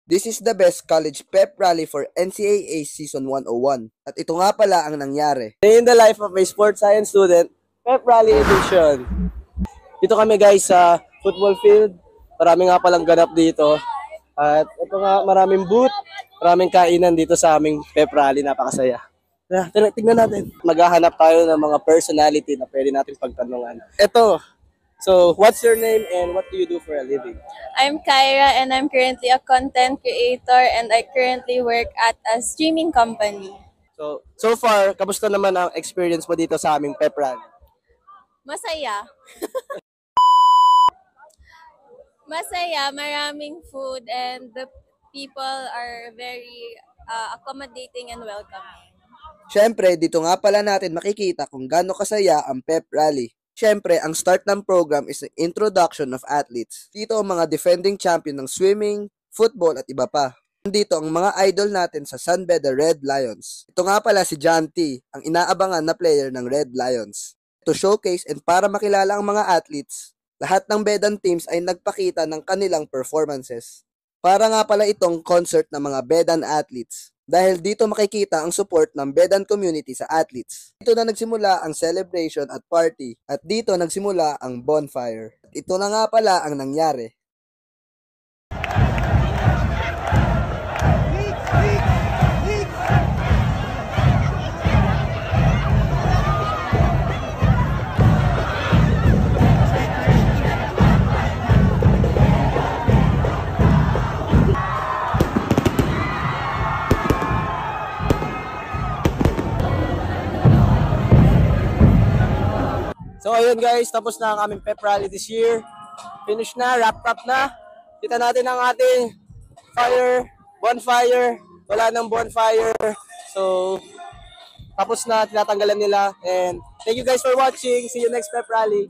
This is the best college pep rally for NCAA Season 101. At ito nga pala ang nangyari. Day in the life of a sports science student, pep rally edition. Dito kami guys sa football field. Marami nga palang ganap dito. At ito nga, maraming booth, maraming kainan dito sa aming pep rally. Napakasaya. Tingnan natin. Maghahanap tayo ng mga personality na pwede natin pagtanungan. Ito. So, what's your name and what do you do for a living? I'm Kyra and I'm currently a content creator and I currently work at a streaming company. So far, kamusta naman ang experience mo dito sa aming pep rally? Masaya. Masaya, maraming food and the people are very accommodating and welcoming. Siyempre, dito nga pala natin makikita kung gaano kasaya ang pep rally. Siyempre, ang start ng program is the introduction of athletes. Dito ang mga defending champion ng swimming, football at iba pa. Dito ang mga idol natin sa Sunbeda Red Lions. Ito nga pala si John T, ang inaabangan na player ng Red Lions. To showcase and para makilala ang mga athletes, lahat ng Bedan teams ay nagpakita ng kanilang performances. Para nga pala itong concert ng mga Bedan athletes. Dahil dito makikita ang support ng Bedan community sa athletes. Dito na nagsimula ang celebration at party at dito nagsimula ang bonfire. Ito na nga pala ang nangyari. So ayun guys, tapos na ang aming pep rally this year. Finish na, wrap up na. Kita natin ang ating bonfire. Wala nang bonfire. So, tapos na, tinatanggalan nila. And thank you guys for watching. See you next pep rally.